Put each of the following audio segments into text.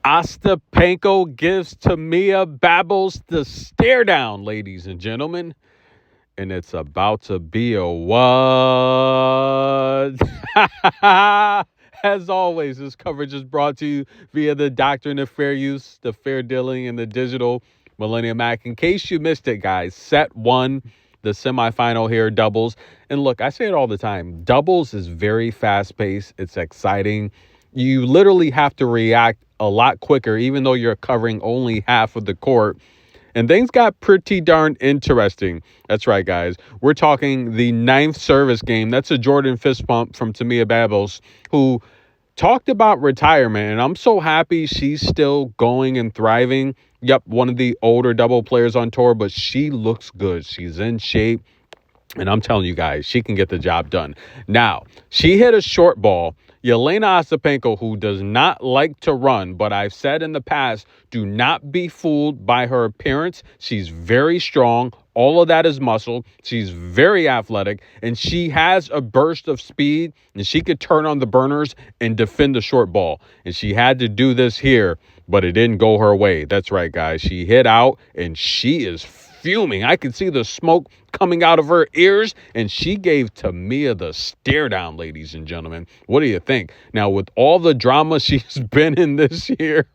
Ostapenko gives Timea Babos the stare down, ladies and gentlemen. And it's about to be a what? As always, this coverage is brought to you via the doctrine of fair use, the fair dealing, and the digital Millennium Act. In case you missed it, guys, set one, the semifinal here, doubles. And look, I say it all the time. Doubles is very fast-paced. It's exciting. You literally have to react a lot quicker, even though you're covering only half of the court. And things got pretty darn interesting. That's right, guys. We're talking the ninth service game. That's a Jordan fist pump from Timea Babos, who talked about retirement. And I'm so happy she's still going and thriving. Yep, one of the older double players on tour, but she looks good. She's in shape. And I'm telling you guys, she can get the job done. Now, she hit a short ball. Jelena Ostapenko, who does not like to run, but I've said in the past, do not be fooled by her appearance. She's very strong. All of that is muscle. She's very athletic, and she has a burst of speed, and she could turn on the burners and defend the short ball. And she had to do this here, but it didn't go her way. That's right, guys. She hit out, and she is fuming. I could see the smoke coming out of her ears, and she gave Timea the stare down, ladies and gentlemen. What do you think? Now, with all the drama she's been in this year,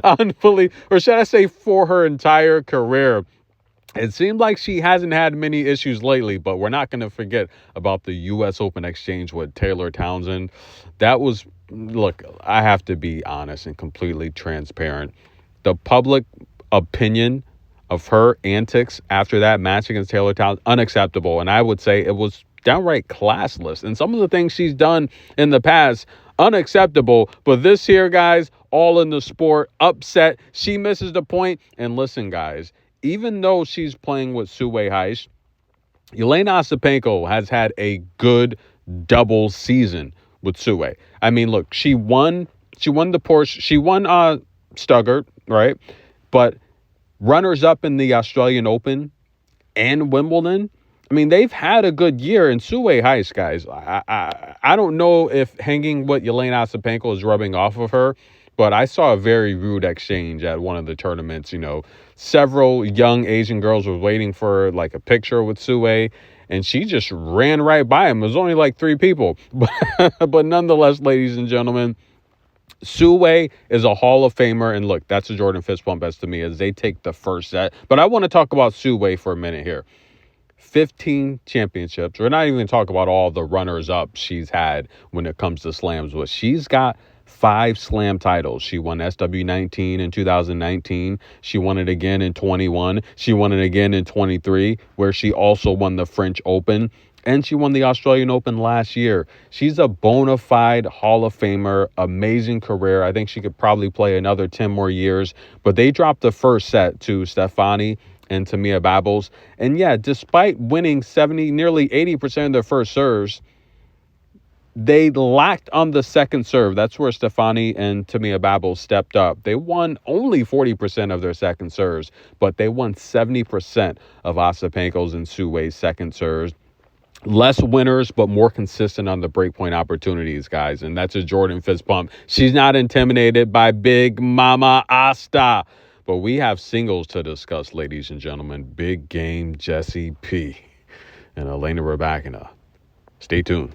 or should I say for her entire career, it seemed like she hasn't had many issues lately, but we're not going to forget about the U.S. Open exchange with Taylor Townsend. That was, look, I have to be honest and completely transparent. The public opinion of her antics after that match against Taylor Townsend, unacceptable. And I would say it was downright classless. And some of the things she's done in the past, unacceptable. But this here, guys, all in the sport, upset. She misses the point. And listen, guys, even though she's playing with Su-Wei, Jelena Ostapenko has had a good double season with Su-Wei. I mean, look, she won the Porsche. She won Stuttgart, right? But runners-up in the Australian Open and Wimbledon, I mean, they've had a good year. And Su-Wei, guys, I don't know if hanging with Jelena Ostapenko is rubbing off of her, but I saw a very rude exchange at one of the tournaments. You know, several young Asian girls were waiting for, like, a picture with Su-Wei, and she just ran right by him. It was only like 3 people. But nonetheless, ladies and gentlemen, Su-Wei is a Hall of Famer, and look, that's a Jordan fist bump as to me as they take the first set. But I want to talk about Su-Wei for a minute here. 15 championships. We're not even going to talk about all the runners-up she's had when it comes to slams, but she's got 5 slam titles. She won SW19 in 2019. She won it again in 21. She won it again in 23, where she also won the French Open. And she won the Australian Open last year. She's a bona fide Hall of Famer, amazing career. I think she could probably play another 10 more years. But they dropped the first set to Stephanie and Timea Babos. And yeah, despite winning nearly 80% of their first serves, they lacked on the second serve. That's where Stephanie and Timea Babos stepped up. They won only 40% of their second serves, but they won 70% of Ostapenko's and Su-Wei's second serves. Less winners, but more consistent on the breakpoint opportunities, guys. And that's a Jordan fist bump. She's not intimidated by Big Mama Asta. But we have singles to discuss, ladies and gentlemen. Big game Jessie P. and Elena Rybakina. Stay tuned.